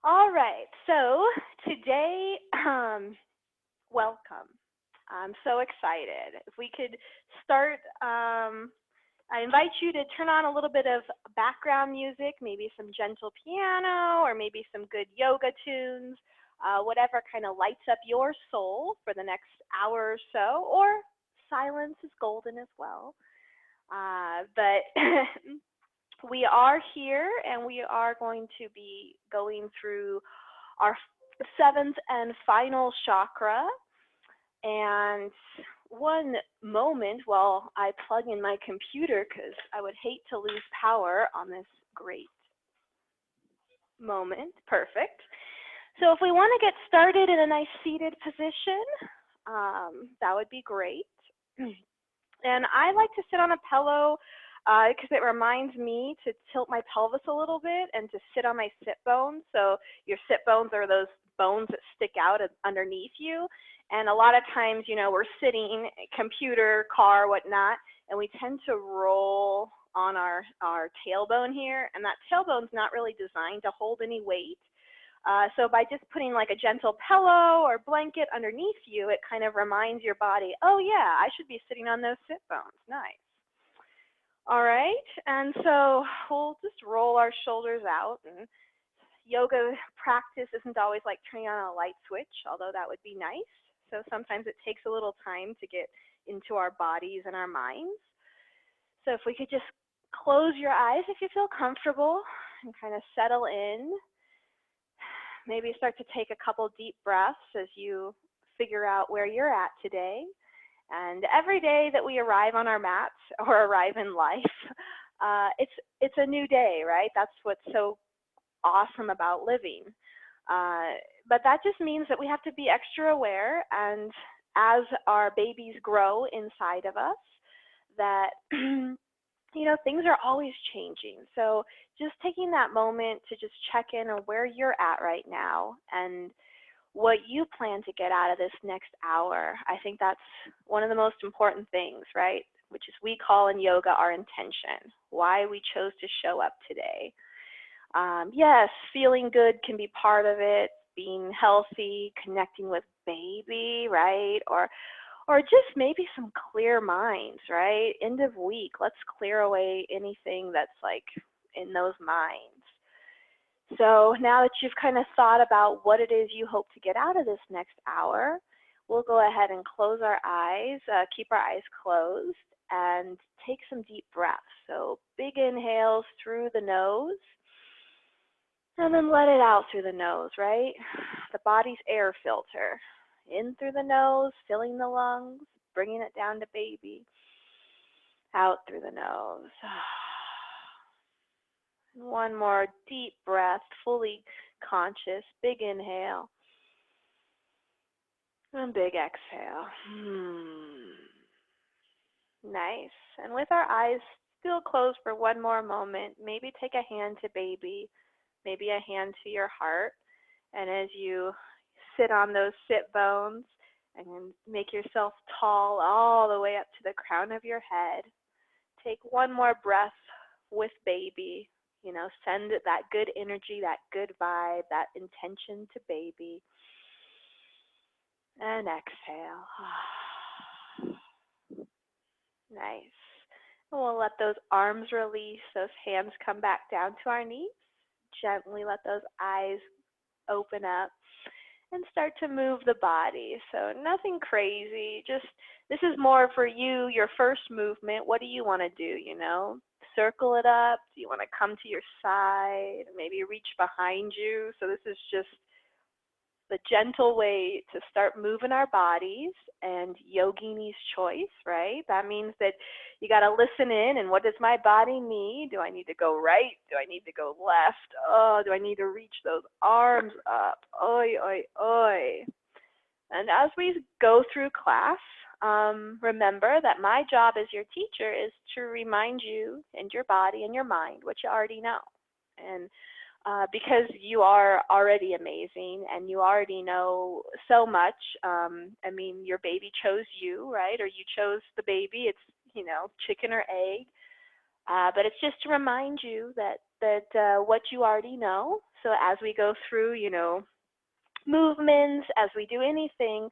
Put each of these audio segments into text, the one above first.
All right. So today, welcome. I'm so excited. If we could start, I invite you to turn on a little bit of background music, maybe some gentle piano or maybe some good yoga tunes, whatever kind of lights up your soul for the next hour or so, or silence is golden as well. But we are here and we are going to be going through our seventh and final chakra. And one moment while I plug in my computer, because I would hate to lose power on this great moment. Perfect. So if we want to get started in a nice seated position, that would be great. And I like to sit on a pillow because it reminds me to tilt my pelvis a little bit and to sit on my sit bones. So your sit bones are those bones that stick out underneath you. And a lot of times, we're sitting, computer, car, whatnot, and we tend to roll on our tailbone here. And that tailbone's not really designed to hold any weight. So by just putting like a gentle pillow or blanket underneath you, it kind of reminds your body, oh yeah, I should be sitting on those sit bones. Nice. All right, and so we'll just roll our shoulders out. And yoga practice isn't always like turning on a light switch, although that would be nice. So sometimes it takes a little time to get into our bodies and our minds. So if we could just close your eyes if you feel comfortable and kind of settle in. Maybe start to take a couple deep breaths as you figure out where you're at today. And every day that we arrive on our mats or arrive in life, it's a new day, right? That's what's so awesome about living. But that just means that we have to be extra aware, and as our babies grow inside of us, that things are always changing. So just taking that moment to just check in on where you're at right now and what you plan to get out of this next hour. I think that's one of the most important things, right? Which is we call in yoga our intention, why we chose to show up today. Yes, feeling good can be part of it, being healthy, connecting with baby, right? Or just maybe some clear minds, right? End of week, let's clear away anything that's like in those minds. So now that you've kind of thought about what it is you hope to get out of this next hour, we'll go ahead and close our eyes, keep our eyes closed, and take some deep breaths. So big inhales through the nose, and then let it out through the nose, right? The body's air filter. In through the nose, filling the lungs, bringing it down to baby. Out through the nose. One more deep breath, fully conscious. Big inhale. And big exhale. Nice. And with our eyes still closed for one more moment, maybe take a hand to baby, maybe a hand to your heart. And as you sit on those sit bones and make yourself tall all the way up to the crown of your head, take one more breath with baby. Send that good energy, that good vibe, that intention to baby. And exhale. Nice. And we'll let those arms release, those hands come back down to our knees. Gently let those eyes open up and start to move the body. So nothing crazy, just this is more for you, your first movement. What do you want to do, Circle it up. Do you want to come to your side? Maybe reach behind you. So this is just the gentle way to start moving our bodies, and yogini's choice, right? That means that you got to listen in, and what does my body need? Do I need to go right? Do I need to go left? Oh, do I need to reach those arms up? Oi, oi, oi. And as we go through class, remember that my job as your teacher is to remind you and your body and your mind what you already know. And because you are already amazing and you already know so much. Your baby chose you, right? Or you chose the baby. It's, chicken or egg. But it's just to remind you that what you already know. So as we go through, you know, movements, as we do anything,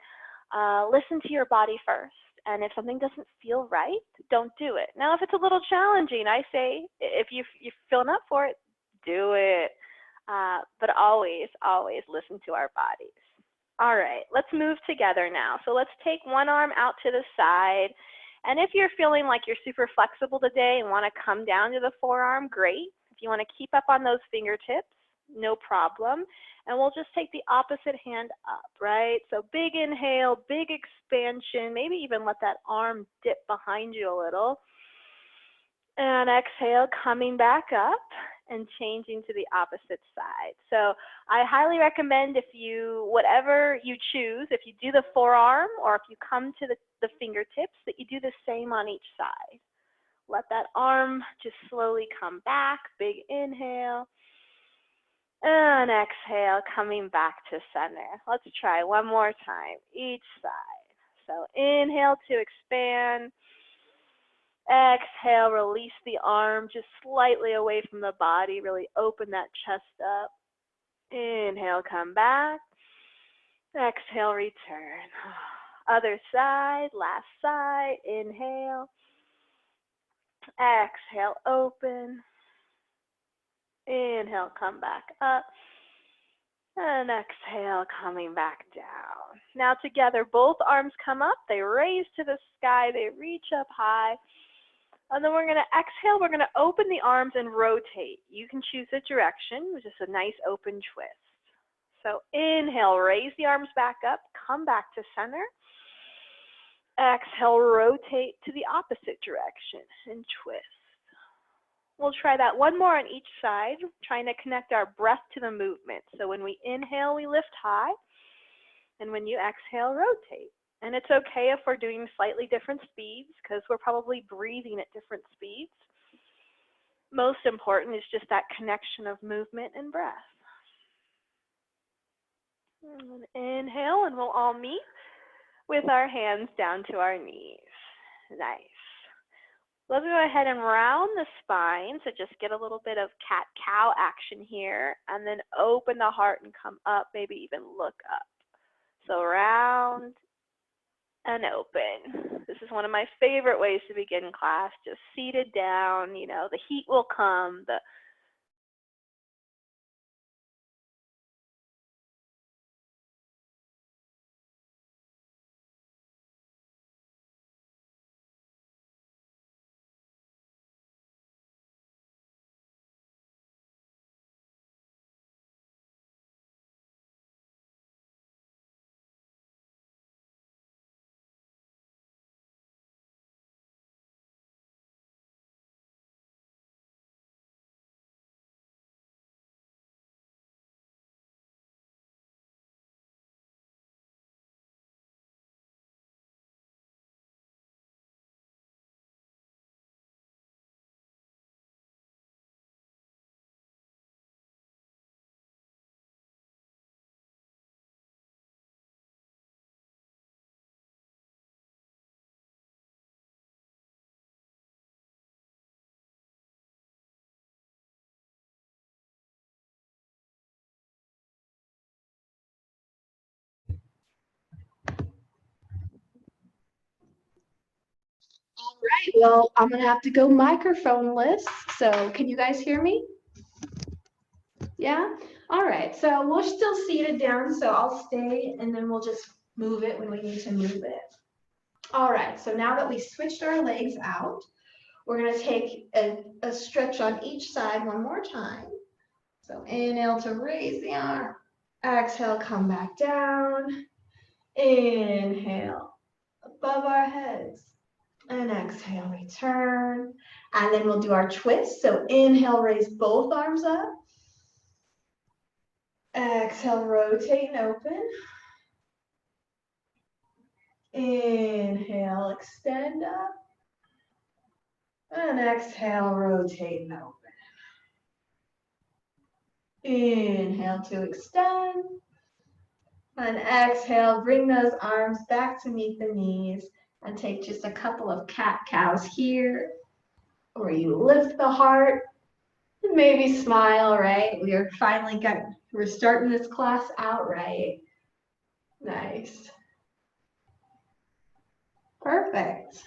listen to your body first. And if something doesn't feel right, don't do it. Now, if it's a little challenging, I say, if you're feeling up for it, do it. But always, always listen to our bodies. All right, let's move together now. So let's take one arm out to the side. And if you're feeling like you're super flexible today and want to come down to the forearm, great. If you want to keep up on those fingertips, no problem. And we'll just take the opposite hand up, right? So big inhale, big expansion, maybe even let that arm dip behind you a little. And exhale, coming back up and changing to the opposite side. So I highly recommend, if you, whatever you choose, if you do the forearm or if you come to the fingertips, that you do the same on each side. Let that arm just slowly come back, big inhale. And exhale, coming back to center. Let's try one more time, each side. So inhale to expand. Exhale, release the arm just slightly away from the body. Really open that chest up. Inhale, come back. Exhale, return. Other side, last side. Inhale. Exhale, open. Inhale, come back up. And exhale, coming back down. Now together, both arms come up. They raise to the sky. They reach up high. And then we're going to exhale. We're going to open the arms and rotate. You can choose a direction, which is a nice open twist. So inhale, raise the arms back up. Come back to center. Exhale, rotate to the opposite direction and twist. We'll try that one more on each side, trying to connect our breath to the movement. So when we inhale, we lift high. And when you exhale, rotate. And it's okay if we're doing slightly different speeds, because we're probably breathing at different speeds. Most important is just that connection of movement and breath. And inhale, and we'll all meet with our hands down to our knees. Nice. Let's go ahead and round the spine, so just get a little bit of cat-cow action here, and then open the heart and come up, maybe even look up. So round and open. This is one of my favorite ways to begin class, just seated down, you know, the heat will come, All right, well, I'm gonna have to go microphone-less, so can you guys hear me? Yeah? All right, so we're still seated down, so I'll stay and then we'll just move it when we need to move it. All right, so now that we switched our legs out, we're gonna take a stretch on each side one more time. So inhale to raise the arm, exhale, come back down, inhale, above our heads. And exhale, return. And then we'll do our twist. So inhale, raise both arms up. Exhale, rotate and open. Inhale, extend up. And exhale, rotate and open. Inhale to extend. And exhale, bring those arms back to meet the knees. And take just a couple of cat-cows here, where you lift the heart Maybe smile, right? We're starting this class out right. Nice. Perfect.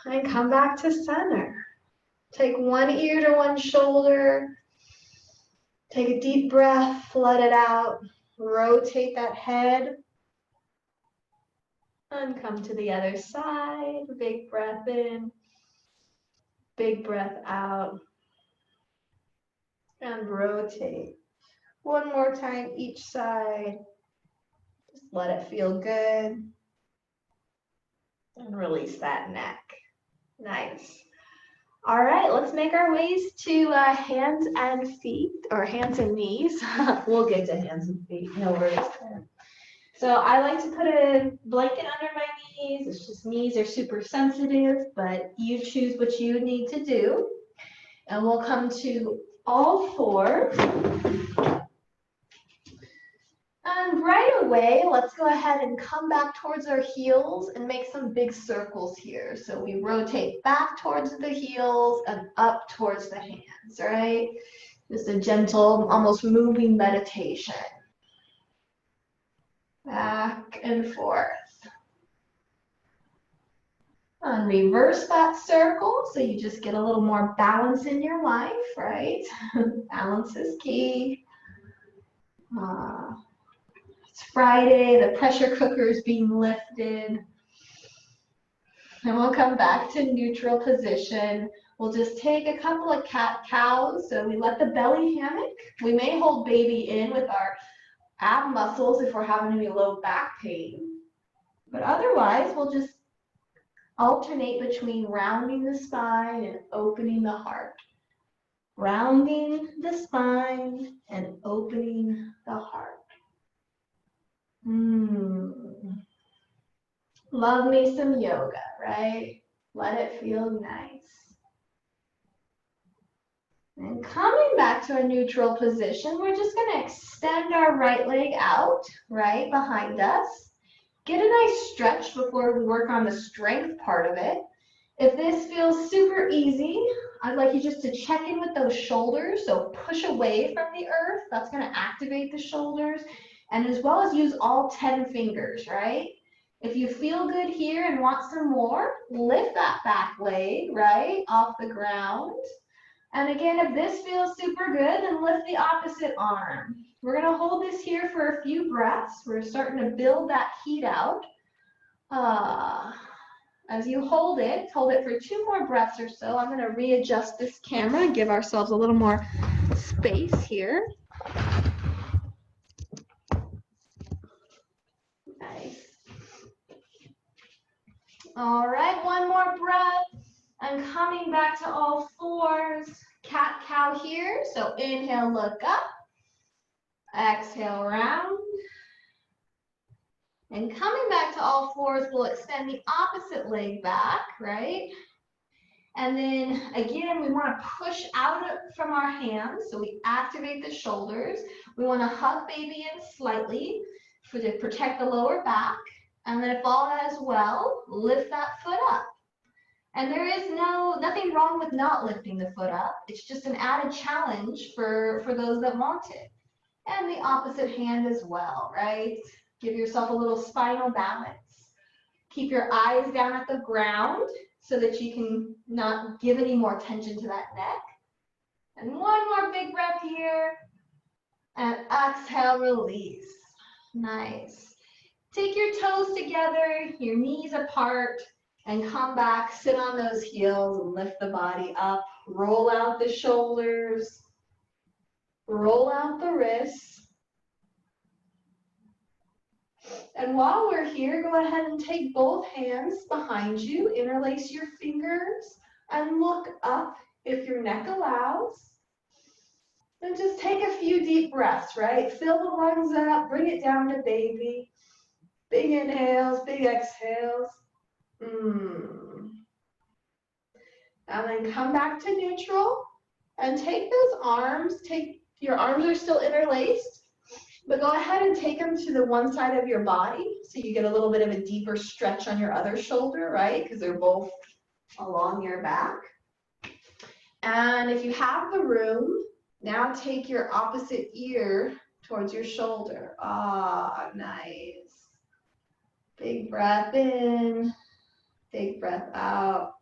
And come back to center. Take one ear to one shoulder. Take a deep breath, let it out. Rotate that head. And come to the other side. Big breath in. Big breath out. And rotate. One more time each side. Just let it feel good. And release that neck. Nice. All right, let's make our ways to hands and feet, or hands and knees. We'll get to hands and feet, no worries. So I like to put a blanket under my knees. It's just knees are super sensitive, but you choose what you need to do. And we'll come to all fours. And right away, let's go ahead and come back towards our heels and make some big circles here. So we rotate back towards the heels and up towards the hands, right? Just a gentle, almost moving meditation. Back and forth. And reverse that circle so you just get a little more balance in your life, right? Balance is key. It's Friday, the pressure cooker is being lifted. And we'll come back to neutral position. We'll just take a couple of cat-cows. So we let the belly hammock. We may hold baby in with our ab muscles if we're having any low back pain. But otherwise, we'll just alternate between rounding the spine and opening the heart. Rounding the spine and opening the heart. Love me some yoga, right? Let it feel nice. And coming back to a neutral position, we're just going to extend our right leg out, right behind us. Get a nice stretch before we work on the strength part of it. If this feels super easy, I'd like you just to check in with those shoulders. So push away from the earth. That's going to activate the shoulders. And as well as use all 10 fingers, right? If you feel good here and want some more, lift that back leg, right, off the ground. And again, if this feels super good, then lift the opposite arm. We're going to hold this here for a few breaths. We're starting to build that heat out. As you hold it for 2 more breaths or so. I'm going to readjust this camera and give ourselves a little more space here. Nice. All right, one more breath. And coming back to all fours. Cat-cow here. So inhale, look up. Exhale, round. And coming back to all fours, we'll extend the opposite leg back, right? And then again, we want to push out from our hands. So we activate the shoulders. We want to hug baby in slightly to protect the lower back. And then if all as well, lift that foot up. And there is nothing wrong with not lifting the foot up. It's just an added challenge for those that want it. And the opposite hand as well, right? Give yourself a little spinal balance. Keep your eyes down at the ground so that you can not give any more tension to that neck. And one more big breath here. And exhale, release. Nice. Take your toes together, your knees apart, and come back, sit on those heels and lift the body up. Roll out the shoulders. Roll out the wrists. And while we're here, go ahead and take both hands behind you, interlace your fingers, and look up if your neck allows. And just take a few deep breaths, right? Fill the lungs up, bring it down to baby. Big inhales, big exhales. And then come back to neutral and take those arms, your arms are still interlaced, but go ahead and take them to the one side of your body so you get a little bit of a deeper stretch on your other shoulder, right? Because they're both along your back. And if you have the room, Now take your opposite ear towards your shoulder. Ah, nice. Big breath in, big breath out.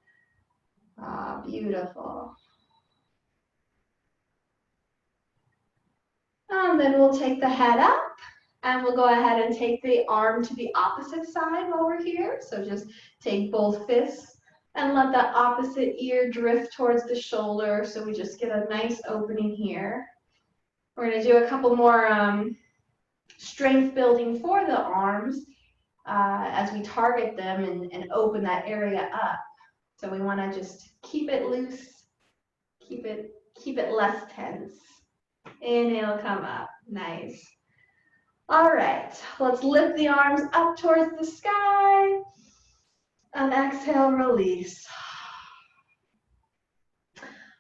Ah, beautiful. And then we'll take the head up and we'll go ahead and take the arm to the opposite side while we're here. So just take both fists and let that opposite ear drift towards the shoulder. So we just get a nice opening here. We're going to do a couple more strength building for the arms as we target them and open that area up. So we want to just keep it loose, keep it less tense. Inhale, come up. Nice. All right, let's lift the arms up towards the sky. And exhale, release.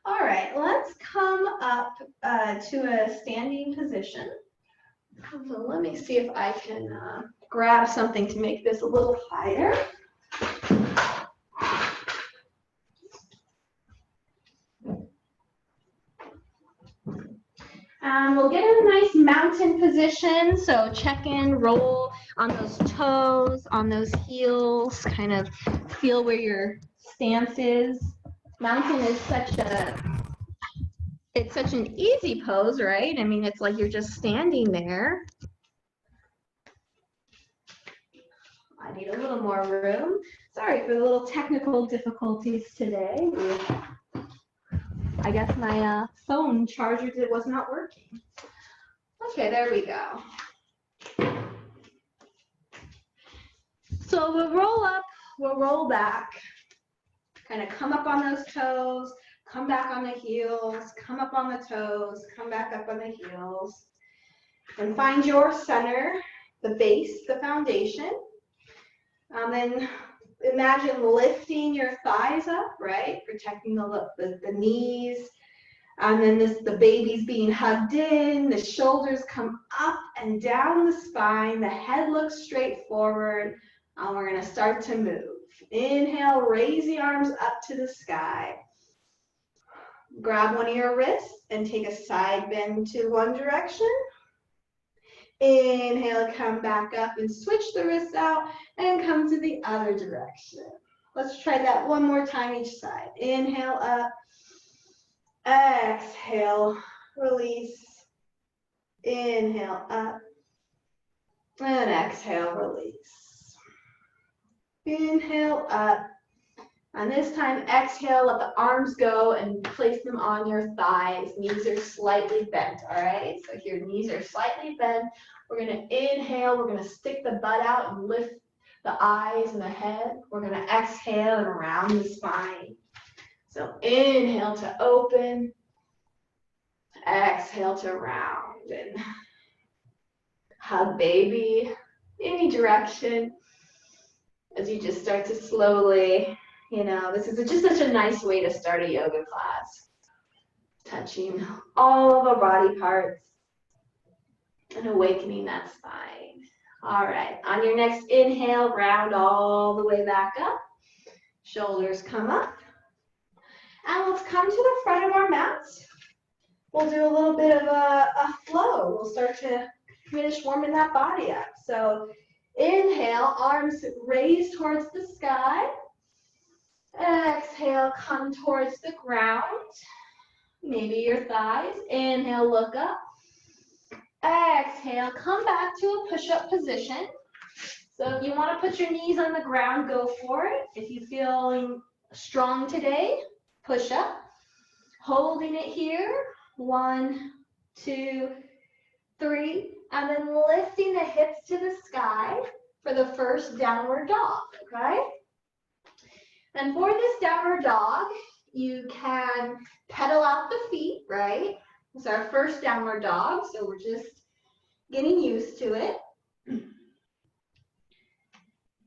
All right, let's come up to a standing position. So let me see if I can grab something to make this a little higher. We'll get in a nice mountain position. So check in, roll on those toes, on those heels, kind of feel where your stance is. Mountain is such an easy pose, right? I mean, it's like you're just standing there. I need a little more room. Sorry for the little technical difficulties today. I guess my phone charger was not working. Okay, there we go. So we'll roll up, we'll roll back, kind of come up on those toes, come back on the heels, come up on the toes, come back up on the heels, and find your center, the base, the foundation. Then imagine lifting your thighs up, right? Protecting the knees. And then the baby's being hugged in, the shoulders come up and down the spine, the head looks straight forward, and we're gonna start to move. Inhale, raise the arms up to the sky. Grab one of your wrists and take a side bend to one direction. Inhale, come back up and switch the wrists out and come to the other direction. Let's try that one more time each side. Inhale up. Exhale, release. Inhale up. And exhale, release. Inhale up. And this time, exhale, let the arms go and place them on your thighs. Knees are slightly bent, all right? So if your knees are slightly bent, we're gonna inhale, we're gonna stick the butt out and lift the eyes and the head. We're gonna exhale and round the spine. So inhale to open, exhale to round, and hug baby any direction as you just start to slowly, this is just such a nice way to start a yoga class. Touching all of our body parts and awakening that spine. All right, on your next inhale, round all the way back up. Shoulders come up. And let's come to the front of our mats. We'll do a little bit of a flow. We'll start to finish warming that body up. So inhale, arms raised towards the sky. Exhale, come towards the ground. Maybe your thighs. Inhale, look up. Exhale, come back to a push-up position. So if you want to put your knees on the ground, go for it. If you're feeling strong today, push up. Holding it here. 1, 2, 3. And then lifting the hips to the sky for the first downward dog, okay? And for this downward dog, you can pedal out the feet, right? It's our first downward dog, so we're just getting used to it.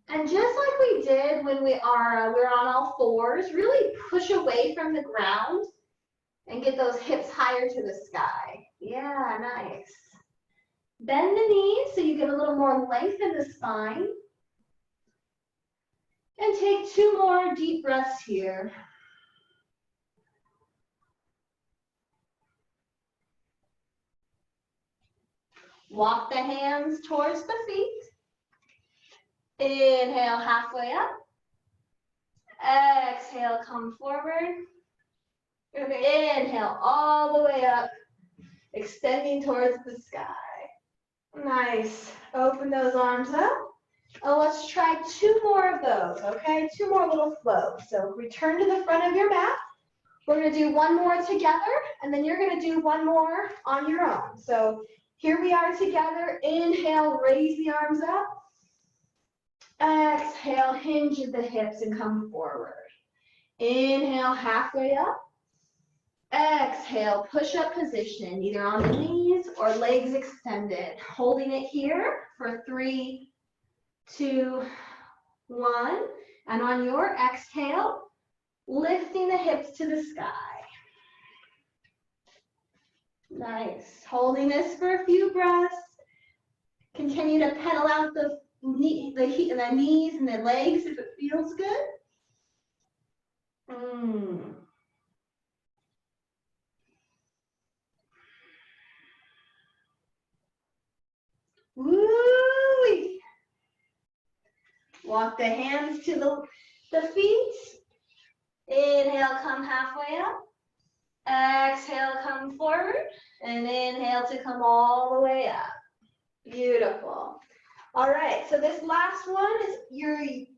And just like we did when we're on all fours, really push away from the ground and get those hips higher to the sky. Yeah, nice. Bend the knees so you get a little more length in the spine. And take 2 more deep breaths here. Walk the hands towards the feet. Inhale, halfway up. Exhale, come forward. Inhale, all the way up, extending towards the sky. Nice. Open those arms up. Oh, let's try 2 more of those, okay? 2 more little flows. So return to the front of your mat. We're going to do 1 more together, and then you're going to do 1 more on your own. So here we are together. Inhale, raise the arms up. Exhale, hinge at the hips and come forward. Inhale, halfway up. Exhale, push-up position, either on the knees or legs extended. Holding it here for 3, 2, 1. And on your exhale, lifting the hips to the sky. Nice. Holding this for a few breaths. Continue to pedal out the knees and the legs if it feels good. Woo! Walk the hands to the feet. Inhale, come halfway up. Exhale, come forward. And inhale to come all the way up. Beautiful. All right, so this last one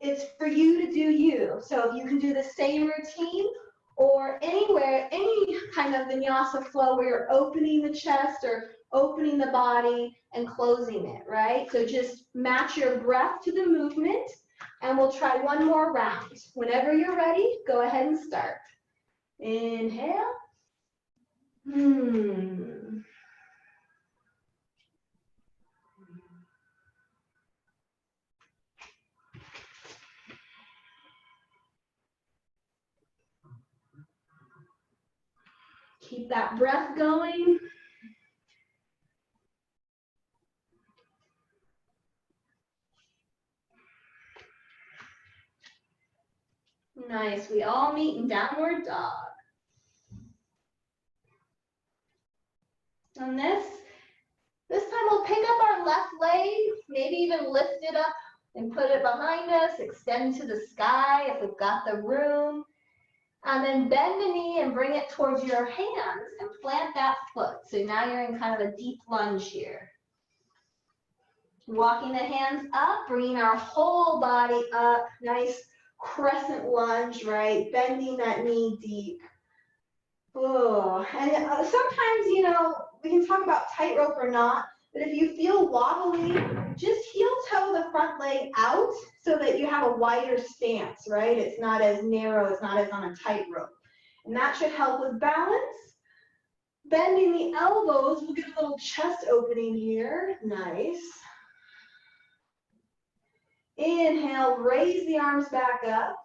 it's for you to do you. So if you can do the same routine or anywhere, any kind of vinyasa flow where you're opening the chest or opening the body and closing it, right? So just match your breath to the movement, and we'll try 1 more round. Whenever you're ready, go ahead and start. Inhale. Keep that breath going. Nice. We all meet in downward dog. And this time we'll pick up our left leg, maybe even lift it up and put it behind us, extend to the sky if we've got the room. And then bend the knee and bring it towards your hands and plant that foot. So now you're in kind of a deep lunge here. Walking the hands up, bringing our whole body up. Nice crescent lunge, right? Bending that knee deep. Oh, and sometimes, we can talk about tightrope or not, but if you feel wobbly, just heel toe the front leg out so that you have a wider stance, right? It's not as narrow, it's not as on a tightrope. And that should help with balance. Bending the elbows, we'll get a little chest opening here. Nice. Inhale, raise the arms back up.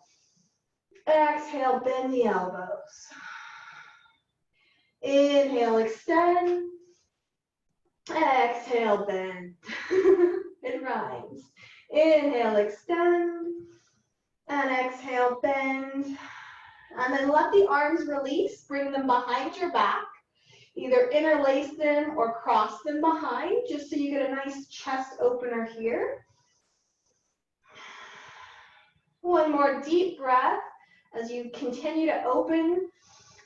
Exhale, bend the elbows. Inhale, extend. Exhale, bend. It rhymes. Inhale, extend. And exhale, bend. And then let the arms release. Bring them behind your back. Either interlace them or cross them behind, just so you get a nice chest opener here. 1 more deep breath as you continue to open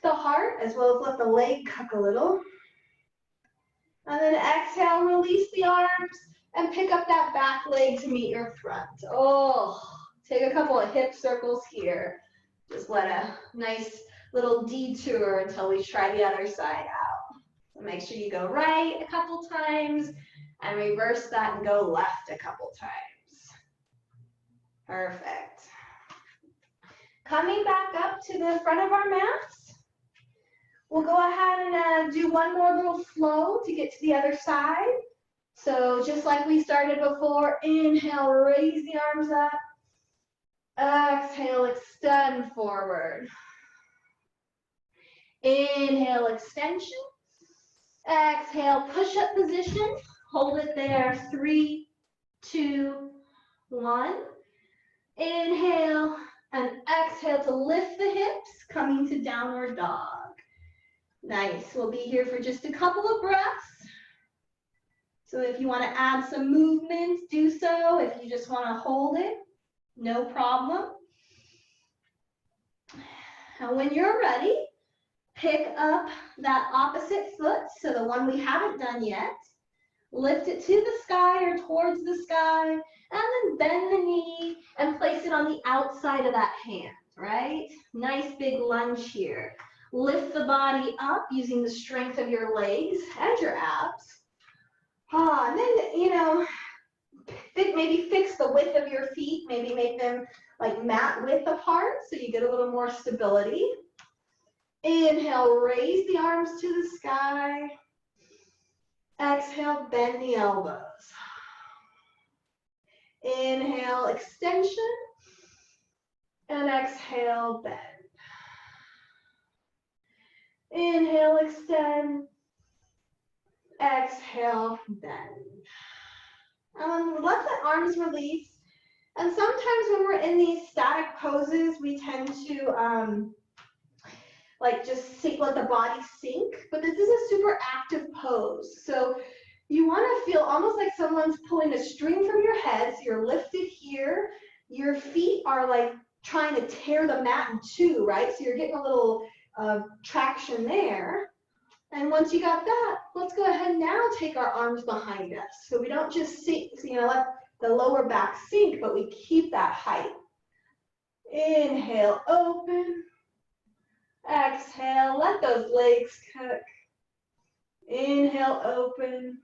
the heart, as well as let the leg cuck a little. And then exhale, release the arms, and pick up that back leg to meet your front. Oh, take a couple of hip circles here. Just let a nice little detour until we try the other side out. So make sure you go right a couple times, and reverse that and go left a couple times. Perfect. Coming back up to the front of our mats, we'll go ahead and do 1 more little flow to get to the other side. So just like we started before, inhale, raise the arms up. Exhale, extend forward. Inhale, extension. Exhale, push-up position. Hold it there. 3, 2, 1. Inhale and exhale to lift the hips, coming to downward dog. Nice. We'll be here for just a couple of breaths. So if you want to add some movement, do so. If you just want to hold it, no problem. And when you're ready, pick up that opposite foot, so the one we haven't done yet. Lift it to the sky or towards the sky, and then bend the knee and place it on the outside of that hand, right? Nice big lunge here. Lift the body up using the strength of your legs and your abs. And then, maybe fix the width of your feet, maybe make them like mat width apart so you get a little more stability. Inhale, raise the arms to the sky. Exhale, bend the elbows. Inhale, extension. And exhale, bend. Inhale, extend. Exhale, bend. Let the arms release. And sometimes when we're in these static poses, we tend to just let the body sink. But this is a super active pose. So you want to feel almost like someone's pulling a string from your head. So you're lifted here. Your feet are like trying to tear the mat in two, right? So you're getting a little traction there. And once you got that, let's go ahead and now take our arms behind us. So we don't just sink, let the lower back sink, but we keep that height. Inhale, open. Exhale, let those legs cook. Inhale, open.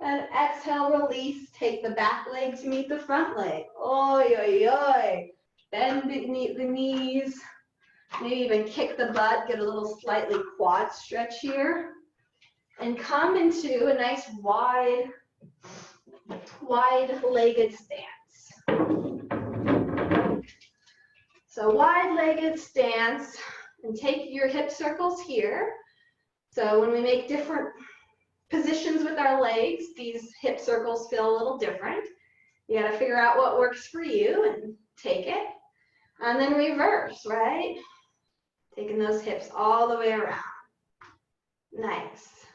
And exhale, release. Take the back leg to meet the front leg. Oi, oi, oi. Bend beneath the knees. Maybe even kick the butt, get a little slightly quad stretch here. And come into a nice wide-legged stance. So wide-legged stance, and take your hip circles here. So when we make different positions with our legs, these hip circles feel a little different. You got to figure out what works for you and take it. And then reverse, right? Taking those hips all the way around. Nice.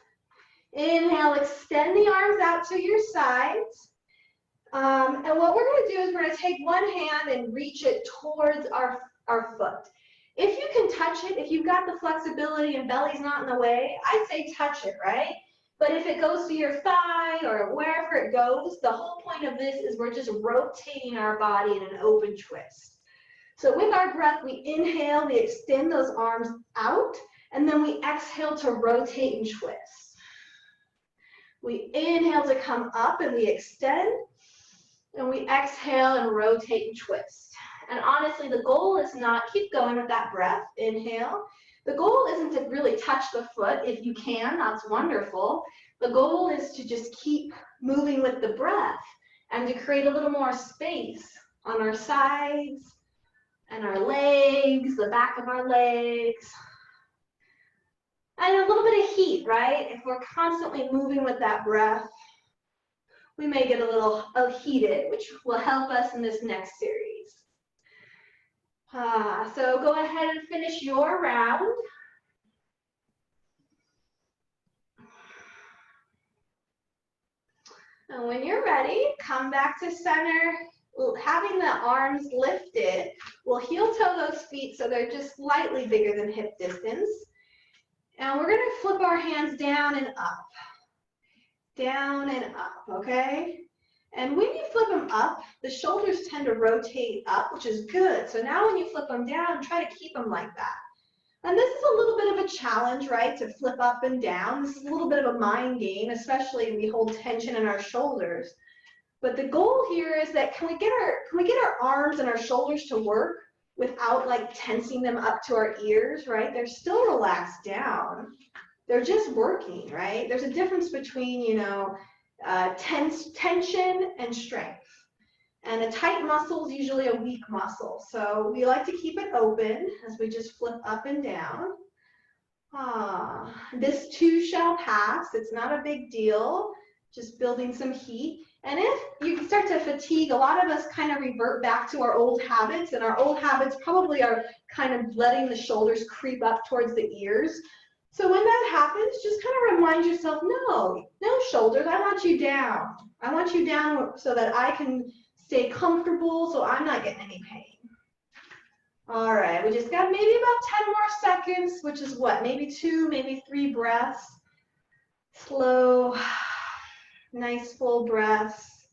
Inhale, extend the arms out to your sides. And what we're going to do is we're going to take one hand and reach it towards our foot. If you can touch it, if you've got the flexibility and belly's not in the way, I'd say touch it, right? But if it goes to your thigh or wherever it goes, the whole point of this is we're just rotating our body in an open twist. So with our breath, we inhale, we extend those arms out, and then we exhale to rotate and twist. We inhale to come up and we extend, and we exhale and rotate and twist. And honestly, the goal is not, keep going with that breath, inhale. The goal isn't to really touch the foot. If you can, that's wonderful. The goal is to just keep moving with the breath and to create a little more space on our sides and our legs, the back of our legs. And a little bit of heat, right? If we're constantly moving with that breath, we may get a little heated, which will help us in this next series. So go ahead and finish your round. And when you're ready, come back to center. Having the arms lifted, we'll heel toe those feet so they're just slightly bigger than hip distance. And we're going to flip our hands down and up, okay? And when you flip them up, the shoulders tend to rotate up, which is good. So now when you flip them down, try to keep them like that. And this is a little bit of a challenge, right, to flip up and down. This is a little bit of a mind game, especially when we hold tension in our shoulders. But the goal here is that can we get our arms and our shoulders to work without like tensing them up to our ears, right? They're still relaxed down. They're just working, right? There's a difference between, tension and strength. And a tight muscle is usually a weak muscle. So we like to keep it open as we just flip up and down. This too shall pass. It's not a big deal. Just building some heat. And if you start to fatigue, a lot of us kind of revert back to our old habits, and our old habits probably are kind of letting the shoulders creep up towards the ears. So when that happens, just kind of remind yourself, no shoulders, I want you down. I want you down so that I can stay comfortable, so I'm not getting any pain. All right, we just got maybe about 10 more seconds, which is what, maybe 2, maybe 3 breaths. Slow, nice full breaths.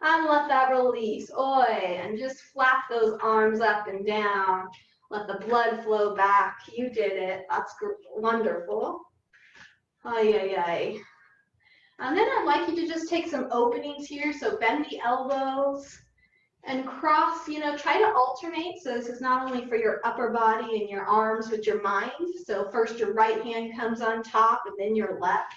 And let that release. Oi, and just flap those arms up and down. Let the blood flow back. You did it. That's wonderful. Ay, ay, ay. And then I'd like you to just take some openings here. So bend the elbows and cross, try to alternate. So this is not only for your upper body and your arms, but your mind. So first your right hand comes on top, and then your left,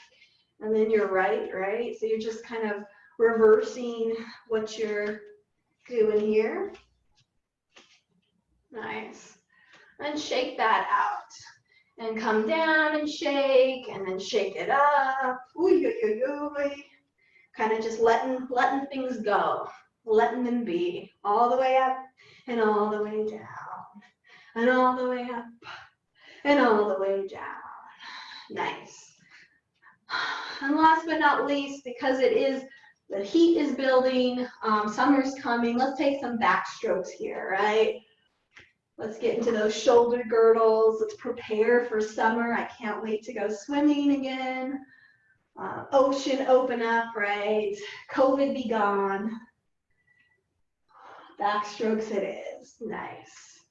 and then your right? So you're just kind of reversing what you're doing here. Nice. And shake that out. And come down and shake, and then shake it up. Ooh, kind of just letting things go, letting them be. All the way up and all the way down. And all the way up and all the way down. Nice. And last but not least, because the heat is building, summer's coming, let's take some back strokes here, right? Let's get into those shoulder girdles. Let's prepare for summer. I can't wait to go swimming again. Ocean open up, right? COVID be gone. Back strokes it is. Nice.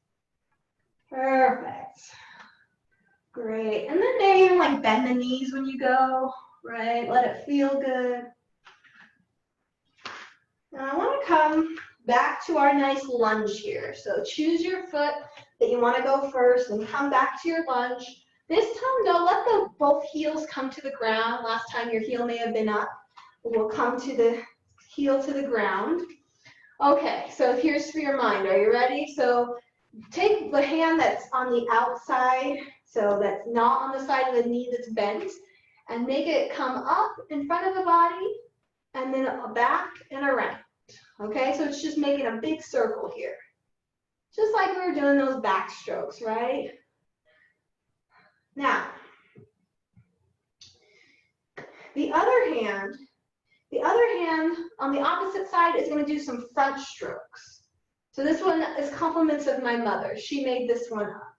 Perfect. Great. And then maybe like bend the knees when you go, right? Let it feel good. Now I want to come back to our nice lunge here. So choose your foot that you want to go first and come back to your lunge. This time, don't let both heels come to the ground. Last time your heel may have been up. We'll come to the heel to the ground. Okay, so here's for your mind. Are you ready? So take the hand that's on the outside, so that's not on the side of the knee that's bent, and make it come up in front of the body, and then back and around. Okay, so it's just making a big circle here. Just like we were doing those back strokes, right? Now, the other hand on the opposite side is going to do some front strokes. So this one is compliments of my mother. She made this one up.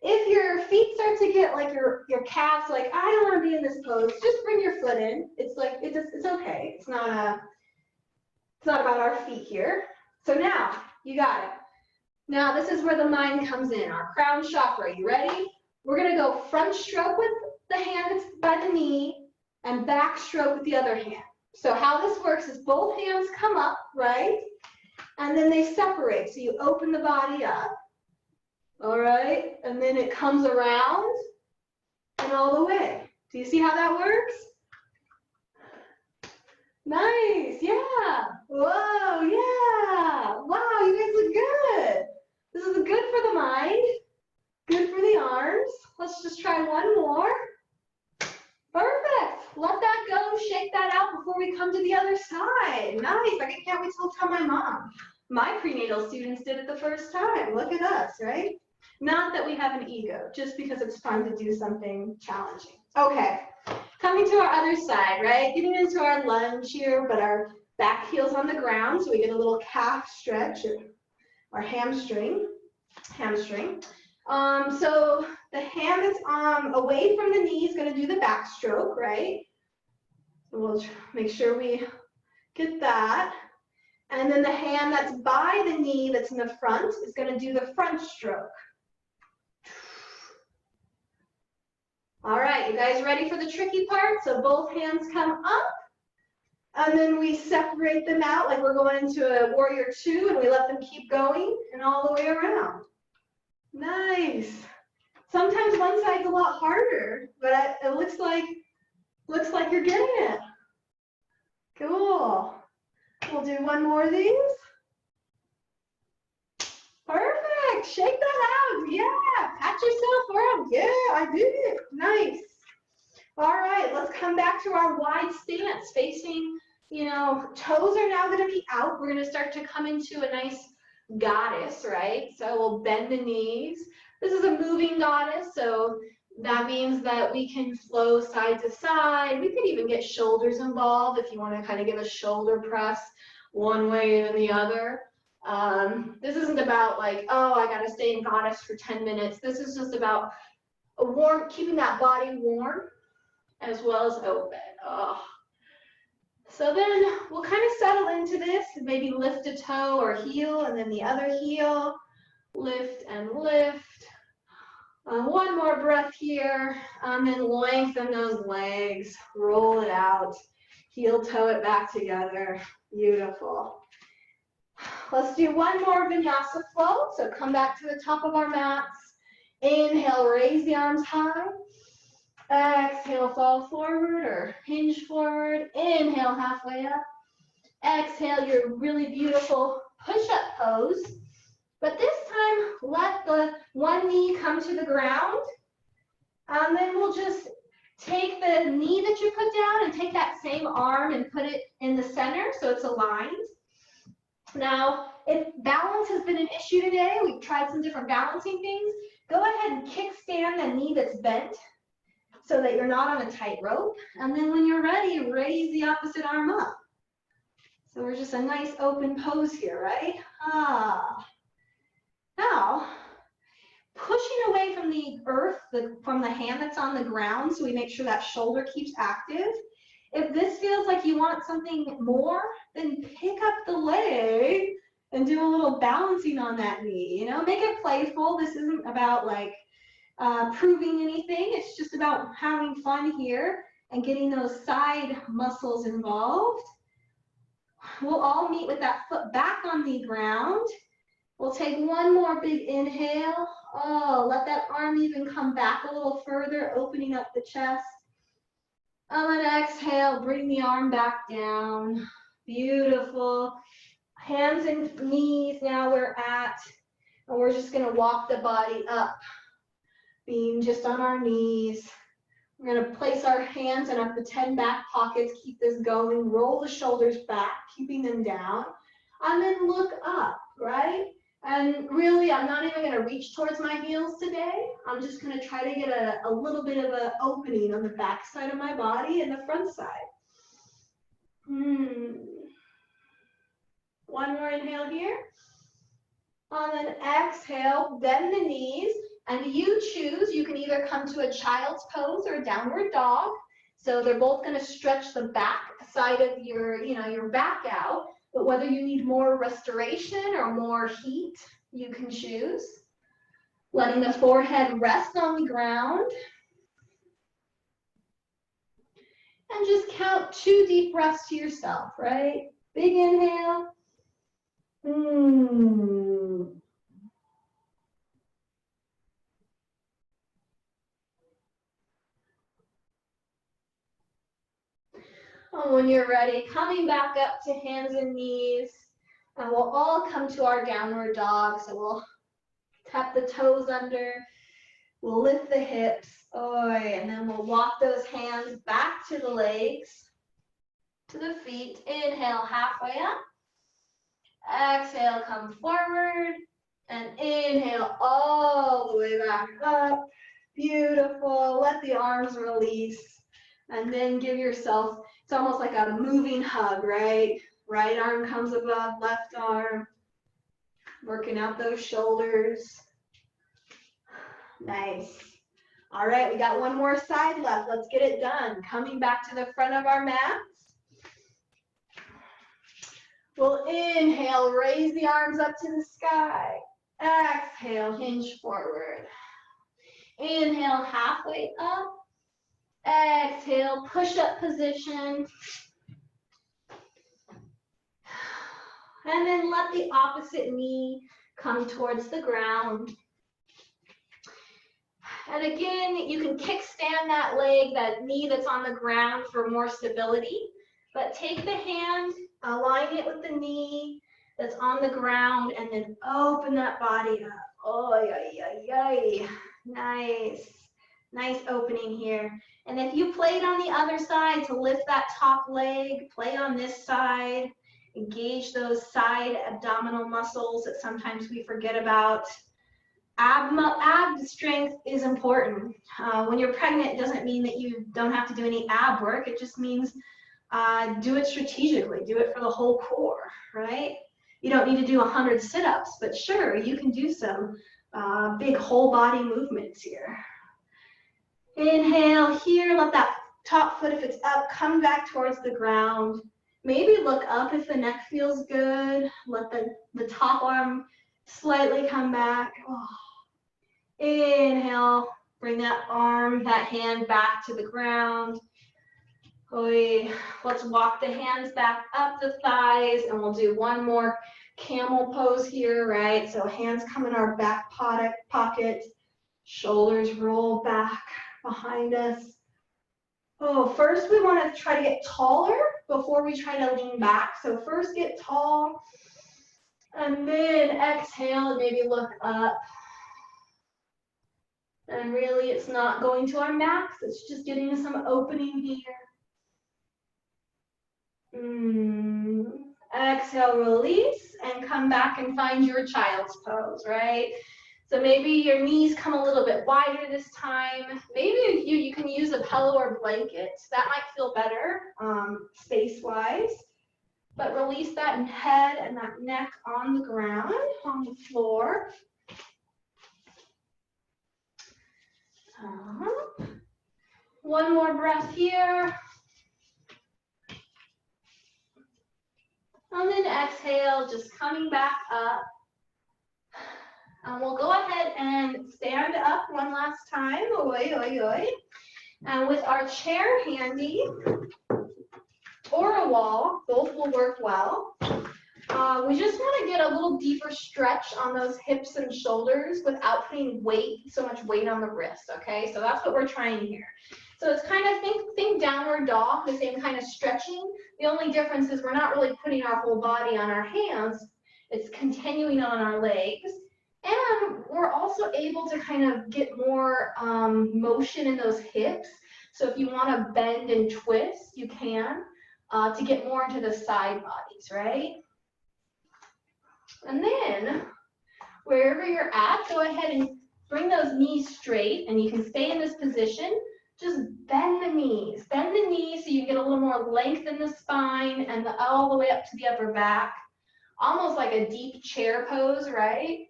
If your feet start to get like your calves, like, I don't want to be in this pose, just bring your foot in. It's like, it's okay. It's not about our feet here. So now, you got it. Now this is where the mind comes in, our crown chakra. You ready? We're going to go front stroke with the hand that's by the knee and back stroke with the other hand. So how this works is both hands come up, right? And then they separate. So you open the body up, all right? And then it comes around and all the way. Do you see how that works? Nice, yeah. Whoa, yeah. Wow, you guys look good. This is good for the mind, good for the arms. Let's just try one more. Perfect. Let that go, shake that out before we come to the other side. Nice, I can't wait to tell my mom. My prenatal students did it the first time. Look at us, right? Not that we have an ego, just because it's fun to do something challenging. Okay, coming to our other side, right? Getting into our lunge here, but our back heel's on the ground, so we get a little calf stretch or hamstring. So the hand that's away from the knee is going to do the backstroke, right? So we'll make sure we get that. And then the hand that's by the knee that's in the front is going to do the front stroke. All right, you guys ready for the tricky part? So both hands come up, and then we separate them out like we're going into a warrior 2, and we let them keep going and all the way around. Nice. Sometimes one side's a lot harder, but it looks like you're getting it. Cool. We'll do one more of these. Perfect. Shake that out. Yeah. Pat yourself around. Yeah, I did it. Nice. All right. Let's come back to our wide stance. Facing, toes are now going to be out. We're going to start to come into a nice goddess, right? So we'll bend the knees. This is a moving goddess, so that means that we can flow side to side. We could even get shoulders involved if you want to kind of give a shoulder press one way and the other. This isn't about like, oh, I got to stay in goddess for 10 minutes. This is just about keeping that body warm as well as open. Oh. So then we'll kind of settle into this, maybe lift a toe or heel and then the other heel, lift and lift. One more breath here, and then lengthen those legs, roll it out, heel toe it back together. Beautiful. Let's do one more vinyasa flow. So come back to the top of our mats. Inhale, raise the arms high. Exhale, fall forward or hinge forward. Inhale, halfway up. Exhale, your really beautiful push-up pose. But this time, let the one knee come to the ground. And then we'll just take the knee that you put down and take that same arm and put it in the center so it's aligned. Now, if balance has been an issue today, we've tried some different balancing things, go ahead and kickstand the knee that's bent so that you're not on a tightrope. And then when you're ready, raise the opposite arm up. So we're just a nice open pose here, right? Now, pushing away from the earth, from the hand that's on the ground, so we make sure that shoulder keeps active. If this feels like you want something more, then pick up the leg and do a little balancing on that knee. You know, make it playful. This isn't about like proving anything. It's just about having fun here and getting those side muscles involved. We'll all meet with that foot back on the ground. We'll take one more big inhale. Oh, let that arm even come back a little further, opening up the chest. And then exhale, bring the arm back down. Beautiful. Hands and knees now we're at. And we're just going to walk the body up, being just on our knees. We're going to place our hands in up the 10 back pockets. Keep this going. Roll the shoulders back, keeping them down. And then look up, right? And really, I'm not even going to reach towards my heels today. I'm just going to try to get a little bit of an opening on the back side of my body and the front side. One more inhale here. And then exhale, bend the knees. And you choose, you can either come to a child's pose or a downward dog. So they're both going to stretch the back side of your back out. But whether you need more restoration or more heat, you can choose. Letting the forehead rest on the ground. And just count 2 deep breaths to yourself, right? Big inhale. And when you're ready, coming back up to hands and knees, and we'll all come to our downward dog. So we'll tap the toes under, we'll lift the hips, and then we'll walk those hands back to the legs, to the feet. Inhale, halfway up. Exhale, come forward, and inhale all the way back up. Beautiful. Let the arms release, and then give yourself, it's almost like a moving hug, right? Right arm comes above left arm. Working out those shoulders. Nice. All right, we got one more side left. Let's get it done. Coming back to the front of our mats. We'll inhale, raise the arms up to the sky. Exhale, hinge forward. Inhale, halfway up. Exhale, push-up position. And then let the opposite knee come towards the ground. And again, you can kickstand that leg, that knee that's on the ground for more stability. But take the hand, align it with the knee that's on the ground, and then open that body up. Oh, yeah. Nice. Nice opening here. And if you played on the other side to lift that top leg, play on this side. Engage those side abdominal muscles that sometimes we forget about. Ab strength is important. When you're pregnant, it doesn't mean that you don't have to do any ab work. It just means do it strategically. Do it for the whole core, right? You don't need to do 100 sit-ups, but sure, you can do some big whole body movements here. Inhale here, let that top foot, if it's up, come back towards the ground. Maybe look up if the neck feels good. Let the top arm slightly come back. Oh. Inhale, bring that arm, that hand back to the ground. Let's walk the hands back up the thighs, and we'll do one more camel pose here, right? So hands come in our back pocket, shoulders roll back behind us. Oh, first we want to try to get taller before we try to lean back. So first get tall, and then exhale and maybe look up. And really it's not going to our max, it's just getting some opening here. Exhale, release, and come back and find your child's pose, right? So maybe your knees come a little bit wider this time. Maybe you can use a pillow or blanket. That might feel better space-wise. But release that head and that neck on the ground, on the floor. One more breath here. And then exhale, just coming back up. And we'll go ahead and stand up one last time. Oi, oi, oi. And with our chair handy or a wall, both will work well. We just want to get a little deeper stretch on those hips and shoulders without putting so much weight on the wrist, okay? So that's what we're trying here. So it's kind of, think downward dog, the same kind of stretching. The only difference is we're not really putting our whole body on our hands. It's continuing on our legs. And we're also able to kind of get more motion in those hips. So if you want to bend and twist, you can to get more into the side bodies, right? And then wherever you're at, go ahead and bring those knees straight, and you can stay in this position. Just bend the knees. Bend the knees so you get a little more length in the spine and all the way up to the upper back. Almost like a deep chair pose, right?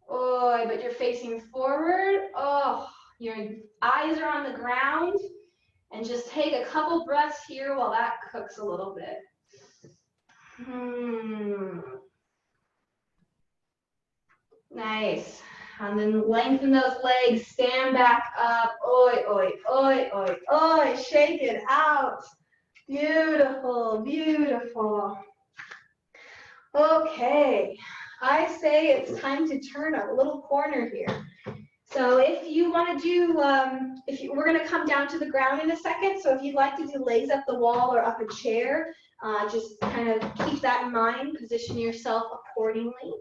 Oh, but you're facing forward. Oh, your eyes are on the ground. And just take a couple breaths here while that cooks a little bit. Nice. And then lengthen those legs, stand back up. Oi, oi, oi, oi, oi. Shake it out. Beautiful, beautiful. Okay, I say it's time to turn a little corner here. So if you want to do, we're going to come down to the ground in a second. So if you'd like to do legs up the wall or up a chair, just kind of keep that in mind. Position yourself accordingly.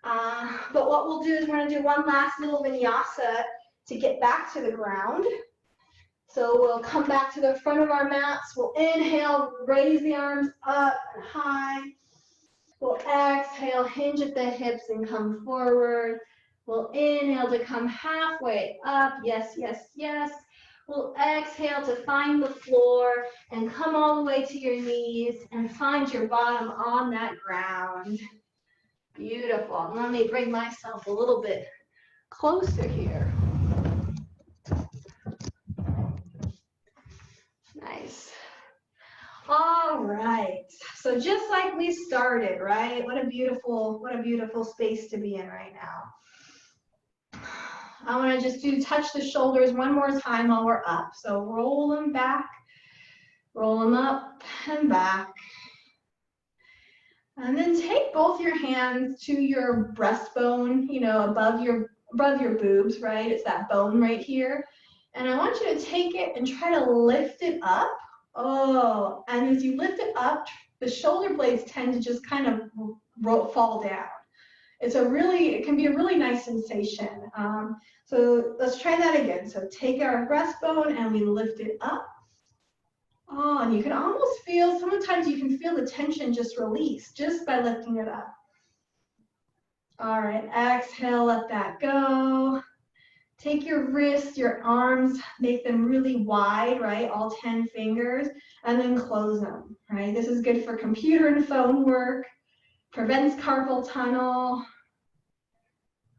But what we'll do is we're going to do one last little vinyasa to get back to the ground. So we'll come back to the front of our mats. We'll inhale, raise the arms up and high. We'll exhale, hinge at the hips and come forward. We'll inhale to come halfway up. Yes, yes, yes. We'll exhale to find the floor and come all the way to your knees and find your bottom on that ground. Beautiful. Let me bring myself a little bit closer here. Nice. All right. So just like we started, right? What a beautiful space to be in right now. I want to just touch the shoulders one more time while we're up. So roll them back, roll them up and back. And then take both your hands to your breastbone, above your boobs, right? It's that bone right here. And I want you to take it and try to lift it up. Oh, and as you lift it up, the shoulder blades tend to just kind of fall down. It can be a really nice sensation. So let's try that again. So take our breastbone and we lift it up. Oh, and you can almost feel, sometimes you can feel the tension just release just by lifting it up. All right, exhale, let that go. Take your wrists, your arms, make them really wide, right? All 10 fingers, and then close them, right? This is good for computer and phone work, prevents carpal tunnel.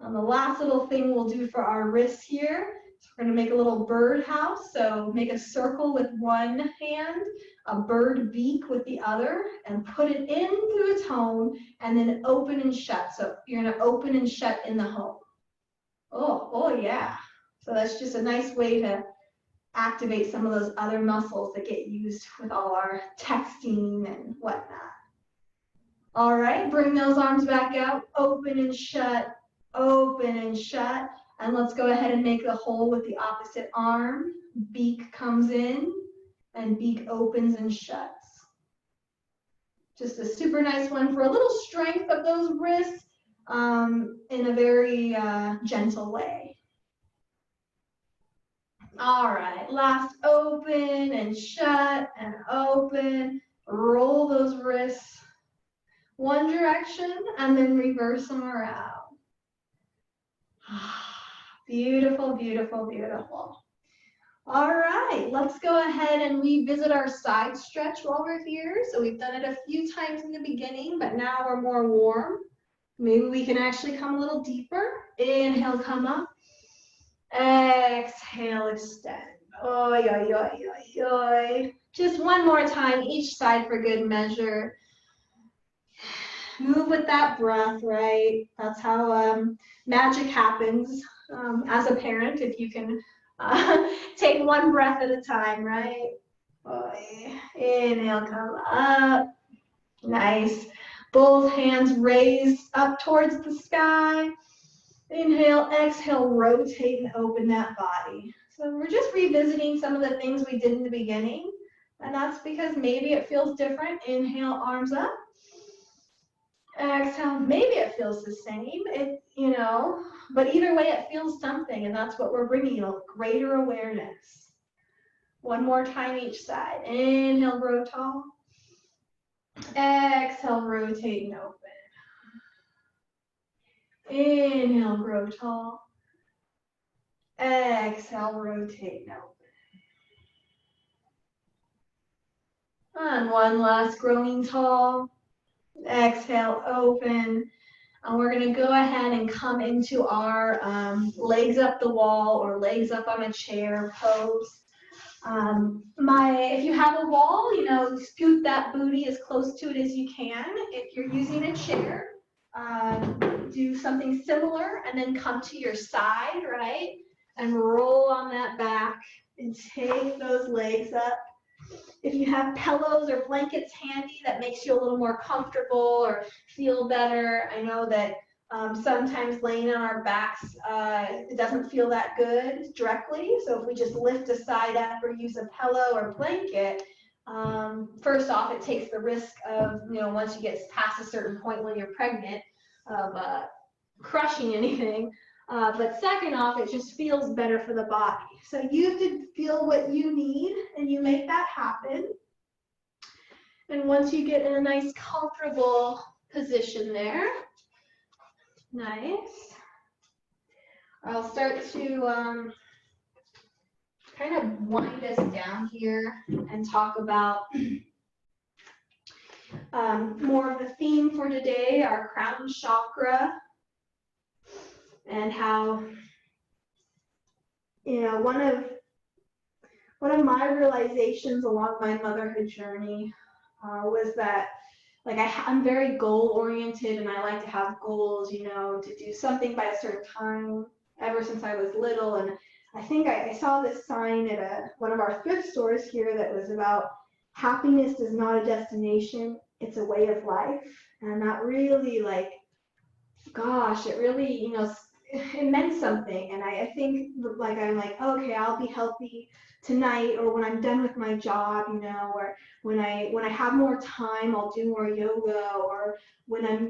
And the last little thing we'll do for our wrists here, is we're gonna make a little bird house. So make a circle with one hand, a bird beak with the other, and put it in through a tone, and then open and shut. So you're gonna open and shut in the home. Oh yeah. So that's just a nice way to activate some of those other muscles that get used with all our texting and whatnot. All right, bring those arms back out, open and shut, open and shut. And let's go ahead and make the hole with the opposite arm. Beak comes in and beak opens and shuts. Just a super nice one for a little strength of those wrists in a very gentle way. All right, last open and shut and open. Roll those wrists one direction and then reverse them around. Beautiful, beautiful, beautiful. All right, let's go ahead and revisit our side stretch while we're here. So we've done it a few times in the beginning, but now we're more warm. Maybe we can actually come a little deeper. Inhale, come up. Exhale, extend. Oi, oi, oi, oi, oi. Just one more time, each side for good measure. Move with that breath, right? That's how magic happens as a parent, if you can take one breath at a time, right? Inhale, come up. Nice. Both hands raised up towards the sky. Inhale, exhale, rotate and open that body. So we're just revisiting some of the things we did in the beginning, and that's because maybe it feels different. Inhale, arms up. Exhale, maybe it feels the same, but either way it feels something, and that's what we're bringing you, greater awareness. One more time each side. Inhale, grow tall. Exhale, rotate and open. Inhale, grow tall. Exhale, rotate and open. And one last growing tall. Exhale, open. And we're going to go ahead and come into our legs up the wall or legs up on a chair pose. If you have a wall, scoot that booty as close to it as you can. If you're using a chair, do something similar and then come to your side, right? And roll on that back and take those legs up. If you have pillows or blankets handy, that makes you a little more comfortable or feel better. I know that sometimes laying on our backs, it doesn't feel that good directly. So if we just lift a side up or use a pillow or blanket, first off, it takes the risk of, once you get past a certain point when you're pregnant, of crushing anything. But second off, it just feels better for the body. So you have to feel what you need and you make that happen. And once you get in a nice comfortable position there, nice. I'll start to kind of wind us down here and talk about more of the theme for today, our crown chakra. And how, one of my realizations along my motherhood journey was that, I'm very goal oriented and I like to have goals, to do something by a certain time ever since I was little. And I think I saw this sign at one of our thrift stores here that was about happiness is not a destination, it's a way of life. And that really it really, it meant something. And I think I'm like, okay, I'll be healthy tonight, or when I'm done with my job, or when I have more time, I'll do more yoga, or when I'm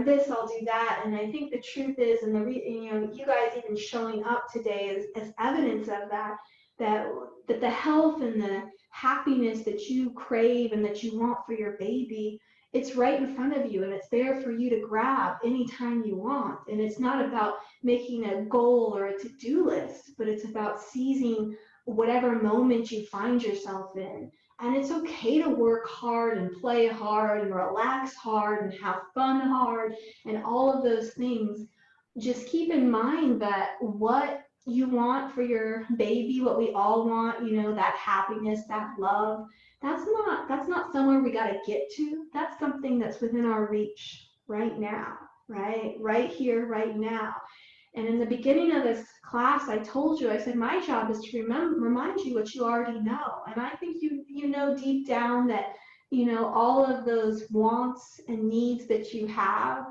this, I'll do that. And I think the truth is, and you guys even showing up today is evidence of that. that the health and the happiness that you crave and that you want for your baby, it's right in front of you and it's there for you to grab anytime you want. And it's not about making a goal or a to-do list, but it's about seizing whatever moment you find yourself in. And it's okay to work hard and play hard and relax hard and have fun hard and all of those things. Just keep in mind that what you want for your baby, what we all want, you know, that happiness, that love, that's not somewhere we got to get to. That's something that's within our reach right now, right here, right now. And in the beginning of this class, I told you, I said, my job is to remind you what you already know. And I think you know deep down that, you know, all of those wants and needs that you have,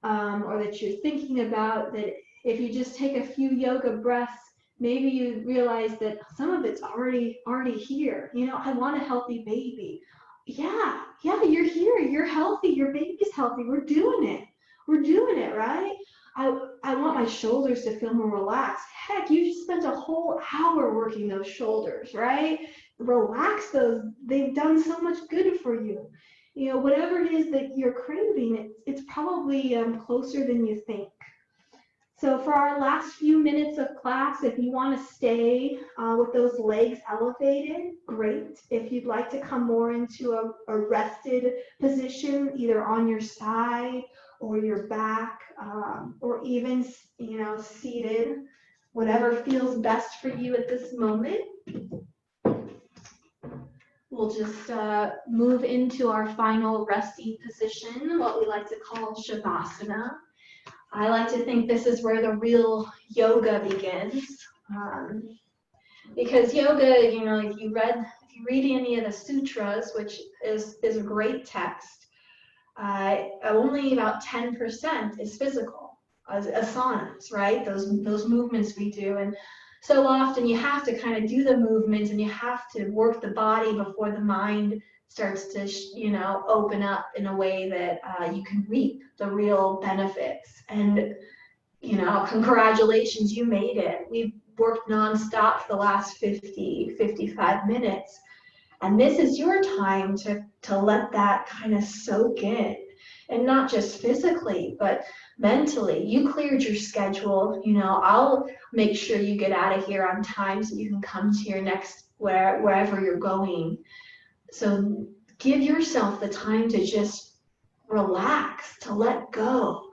or that you're thinking about, that if you just take a few yoga breaths, maybe you realize that some of it's already here. You know, I want a healthy baby. Yeah, you're here, you're healthy, your baby's healthy, we're doing it, right? I want my shoulders to feel more relaxed. Heck, you just spent a whole hour working those shoulders, right? Relax those. They've done so much good for you. You know, whatever it is that you're craving, it's probably closer than you think. So for our last few minutes of class, if you want to stay with those legs elevated, great. If you'd like to come more into a rested position, either on your side or your back, or even, you know, seated, whatever feels best for you at this moment. We'll just move into our final resting position, what we like to call Shavasana. I like to think this is where the real yoga begins, because yoga, you know, if you read any of the sutras, which is a great text, only about 10% is physical, asanas, right? Those movements we do, and so often you have to kind of do the movement and you have to work the body before the mind starts to, you know, open up in a way that you can reap the real benefits. And, you know, congratulations, you made it. We've worked nonstop for the last 55 minutes. And this is your time to let that kind of soak in. And not just physically, but mentally. You cleared your schedule. You know, I'll make sure you get out of here on time so you can come to your next, wherever you're going. So give yourself the time to just relax, to let go,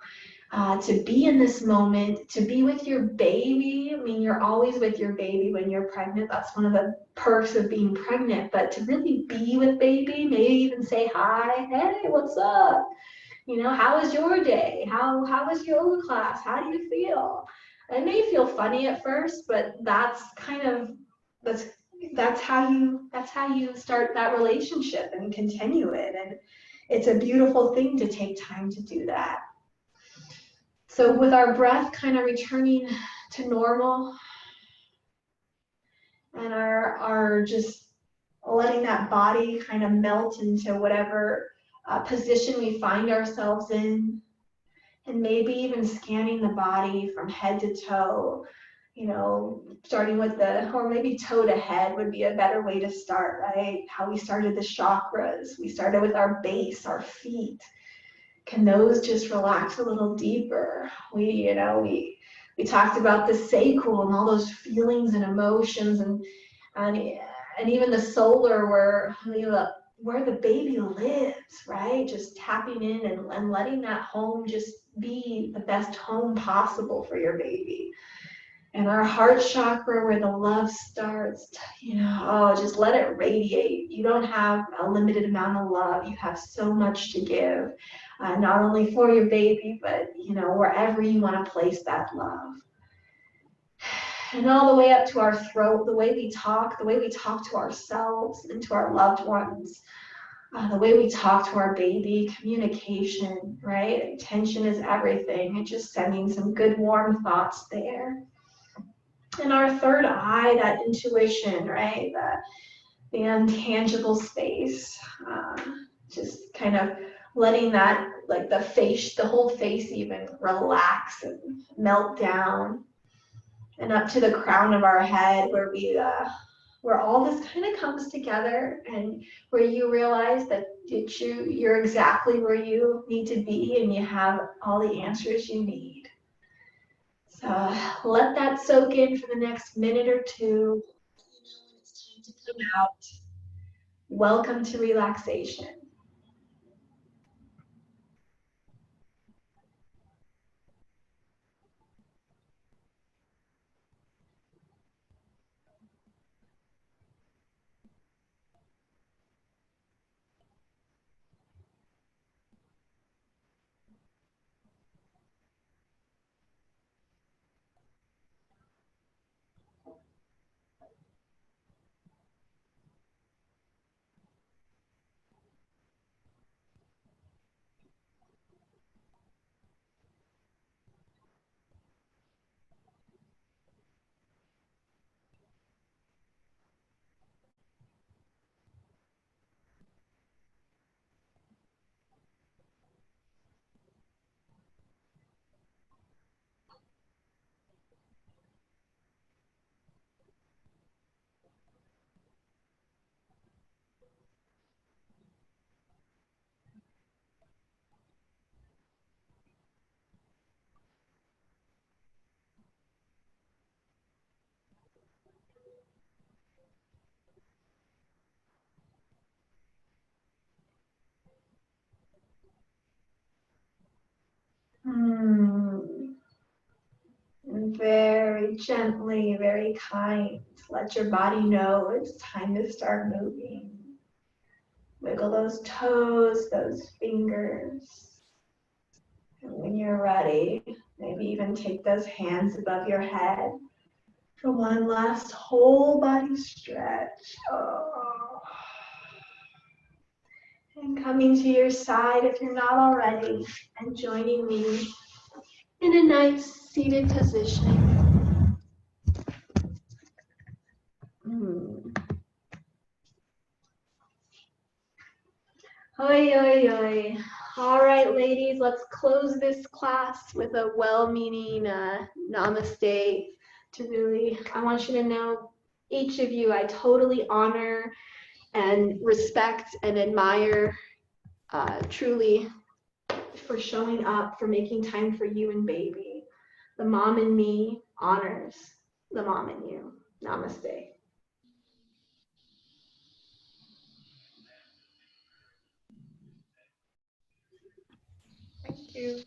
to be in this moment, to be with your baby. I mean, you're always with your baby when you're pregnant. That's one of the perks of being pregnant. But to really be with baby, maybe even say hi, hey, what's up? You know, how was your day? How was yoga class? How do you feel? It may feel funny at first, but that's how you start that relationship and continue it. And it's a beautiful thing to take time to do that. So with our breath kind of returning to normal, and our just letting that body kind of melt into whatever position we find ourselves in, and maybe even scanning the body from head to toe, you know, starting with or maybe toe to head would be a better way to start, right? How we started the chakras. We started with our base, our feet. Can those just relax a little deeper? We talked about the sacral and all those feelings and emotions, and even the solar, where the baby lives, right? Just tapping in and letting that home just be the best home possible for your baby. And our heart chakra, where the love starts, you know, just let it radiate. You don't have a limited amount of love. You have so much to give, not only for your baby, but, you know, wherever you want to place that love. And all the way up to our throat, the way we talk to ourselves and to our loved ones, the way we talk to our baby, communication, right? Attention is everything, and just sending some good warm thoughts there. And our third eye, that intuition, right? The intangible space, just kind of letting that, like the whole face even relax and melt down. and up to the crown of our head, where where all this kind of comes together, and where you realize that you're exactly where you need to be, and you have all the answers you need. So let that soak in for the next minute or two. When it's time to come out. Welcome to relaxation. And very gently, very kind, let your body know it's time to start moving. Wiggle those toes, those fingers. And when you're ready, maybe even take those hands above your head for one last whole body stretch. Oh. And coming to your side if you're not already, and joining me in a nice seated position. Oi, oi, oi. All right, ladies, let's close this class with a well-meaning namaste. I want you to know, each of you, I totally honor and respect and admire truly for showing up, for making time for you and baby. The mom in me honors the mom in you. Namaste. Thank you.